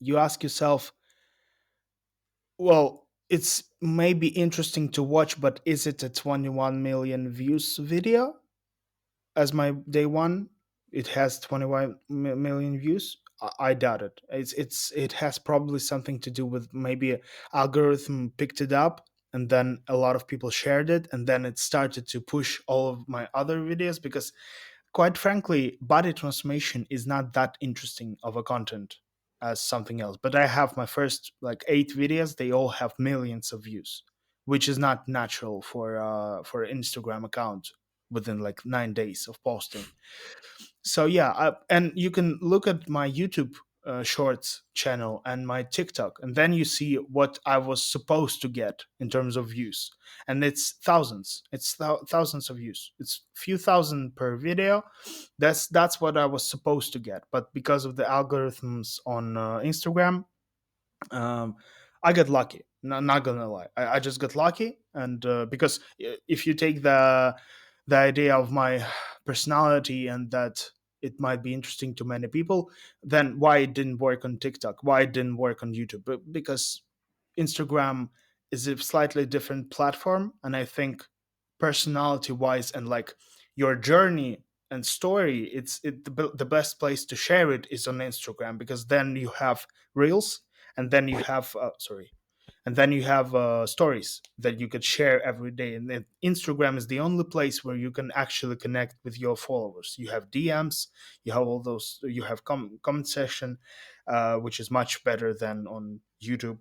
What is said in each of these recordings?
you ask yourself, well, it's maybe interesting to watch, but is it a 21 million views video as my day one? It has 21 million views. I doubt it. It has probably something to do with maybe a algorithm picked it up, and then a lot of people shared it, and then it started to push all of my other videos because, quite frankly, body transformation is not that interesting of a content as something else. But I have my first like 8 videos; they all have millions of views, which is not natural for an Instagram account within like 9 days of posting. So yeah, and you can look at my YouTube shorts channel and my TikTok, and then you see what I was supposed to get in terms of views, and it's thousands. It's thousands of views. It's few thousand per video. That's what I was supposed to get, but because of the algorithms on Instagram, um, I got lucky. Not gonna lie, I just got lucky, and because if you take the idea of my personality and that it might be interesting to many people, then why it didn't work on TikTok? Why it didn't work on YouTube? Because Instagram is a slightly different platform, and I think personality wise and like your journey and story, the best place to share it is on Instagram, because then you have reels, and then you have stories that you could share every day. And then Instagram is the only place where you can actually connect with your followers. You have DMs, you have all those, you have comment section, which is much better than on YouTube.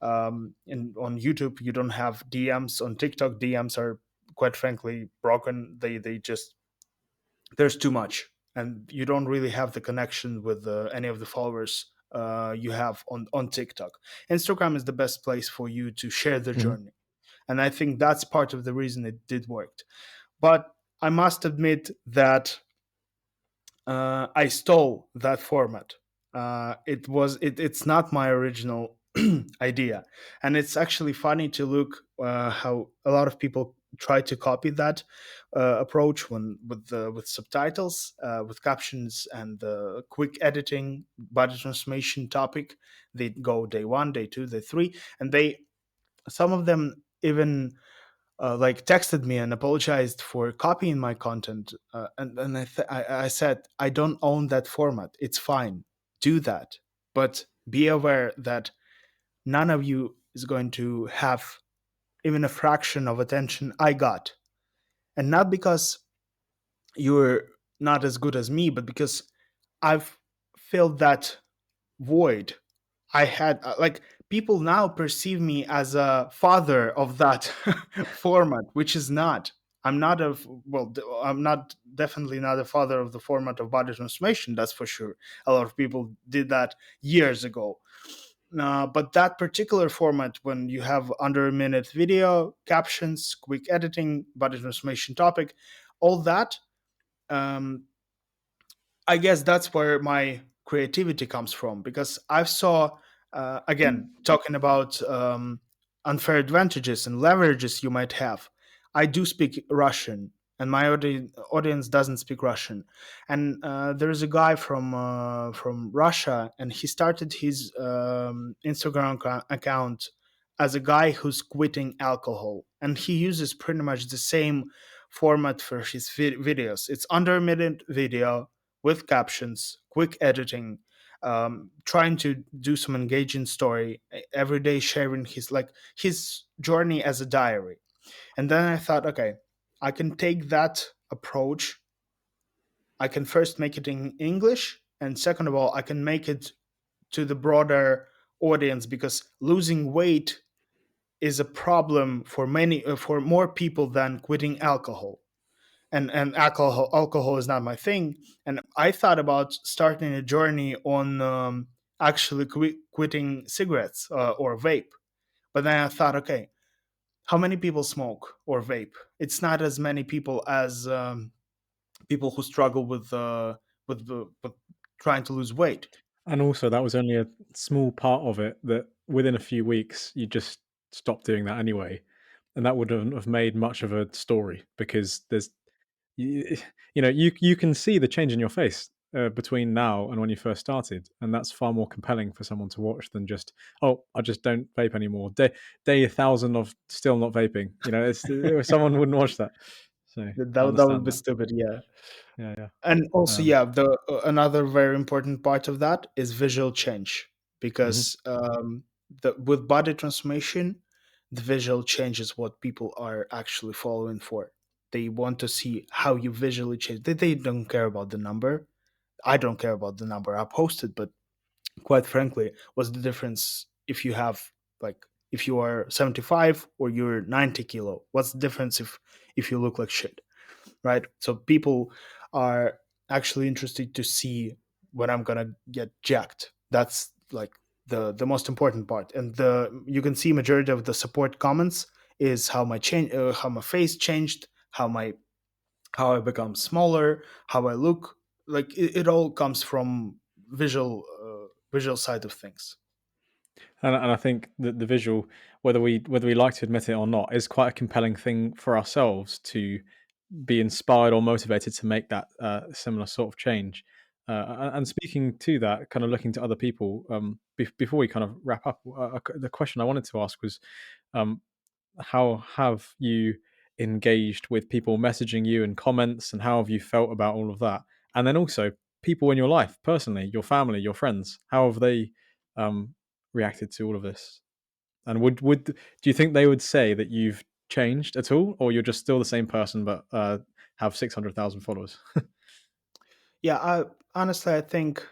And on YouTube you don't have DMs. On TikTok, DMs are quite frankly broken. They just, there's too much, and you don't really have the connection with any of the followers you have on TikTok. Instagram is the best place for you to share the Mhm. journey, and I think that's part of the reason it did work. But I must admit that I stole that format. It's not my original idea, and it's actually funny to look how a lot of people try to copy that approach when with subtitles, with captions, and quick editing, body transformation topic. They go day one, day two, day three, and they, some of them even like texted me and apologized for copying my content, and I said, I don't own that format. It's fine, do that, but be aware that none of you is going to have even a fraction of attention I got, and not because you're not as good as me, but because I've filled that void. I had like, people now perceive me as a father of that format, which is not. I'm not a well. I'm not, definitely not a father of the format of body transformation. That's for sure. A lot of people did that years ago. But that particular format, when you have under a minute video, captions, quick editing, body transformation topic, all that, um, I guess that's where my creativity comes from, because I saw, again, talking about unfair advantages and leverages you might have. I do speak Russian, and my audience doesn't speak Russian. And there is a guy from Russia, and he started his Instagram account as a guy who's quitting alcohol, and he uses pretty much the same format for his videos. It's under a minute video with captions, quick editing, trying to do some engaging story every day, sharing his journey as a diary. And then I thought, okay, I can take that approach. I can first make it in English, and second of all, I can make it to the broader audience, because losing weight is a problem for many, for more people than quitting alcohol. And alcohol is not my thing. And I thought about starting a journey on actually quitting cigarettes or vape. But then I thought, okay, how many people smoke or vape? It's not as many people as people who struggle with trying to lose weight. And also, that was only a small part of it that within a few weeks, you just stopped doing that anyway, and that wouldn't have made much of a story because there's you you can see the change in your face, between now and when you first started, and that's far more compelling for someone to watch than just, "Oh, I just don't vape anymore." Day 1,000 of still not vaping. Someone wouldn't watch that. So I That would understand be that. stupid. Yeah. Yeah, yeah. And also, Um, yeah, the another very important part of that is visual change, mhm. because with body transformation, the visual change is what people are actually following for. They want to see how you visually change. They don't care about the number. I don't care about the number I posted, but quite frankly, what's the difference if you have, like, if you are 75 or you're 90 kilo? What's the difference if you look like shit? Right? So people are actually interested to see when I'm gonna get jacked. That's like the most important part. And the you can see majority of the support comments is how my face changed, how I become smaller, how I look. Like it all comes from visual side of things. and I think that the visual, whether we like to admit it or not, is quite a compelling thing for ourselves to be inspired or motivated to make that similar sort of change. And speaking to that, kind of looking to other people, before we kind of wrap up, the question I wanted to ask was, um, how have you engaged with people messaging you in comments, and how have you felt about all of that? And then also people in your life, personally, your family, your friends, how have they um, reacted to all of this? And do you think they would say that you've changed at all, or you're just still the same person but have 600,000 followers? Yeah, honestly, I think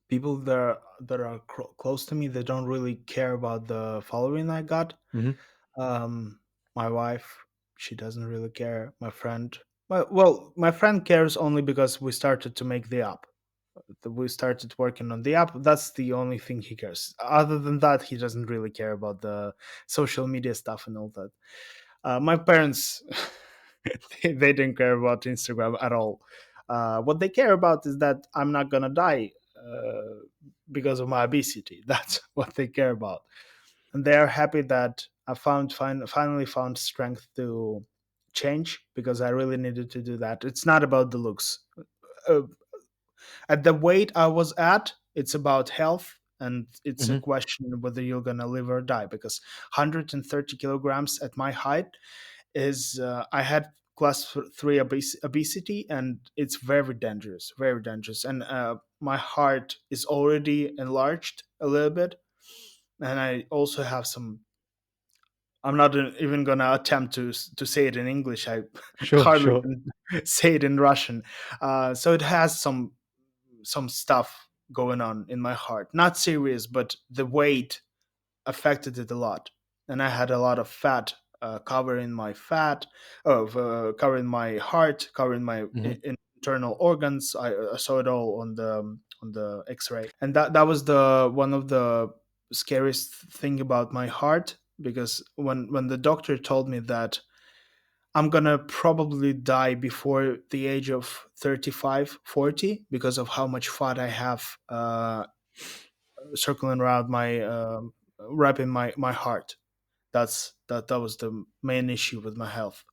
people that are close to me, they don't really care about the following I got. Hmm. Um, my wife, she doesn't really care. My friend cares only because we started to make the app. We started working on the app. That's the only thing he cares. Other than that, he doesn't really care about the social media stuff and all that. My parents, they didn't care about Instagram at all. What they care about is that I'm not gonna die because of my obesity. That's what they care about, and they are happy that I finally found strength to change, because I really needed to do that. It's not about the looks. Uh, at the weight I was at, it's about health, and it's a Hmm. question of whether you're gonna live or die. Because 130 kilograms at my height is I had class three obesity, and it's very dangerous. And my heart is already enlarged a little bit, and I also have some. I'm not even gonna attempt to say it in English. I Sure, hardly sure. can say it in Russian. So it has some stuff going on in my heart. Not serious, but the weight affected it a lot, and I had a lot of fat covering my covering my heart, covering my Hmm. internal organs. I saw it all on the X-ray, and that was the one of the scariest thing about my heart, because when the doctor told me that I'm gonna probably die before the age of 35, 40, because of how much fat I have circling around my wrapping my heart. That was the main issue with my health.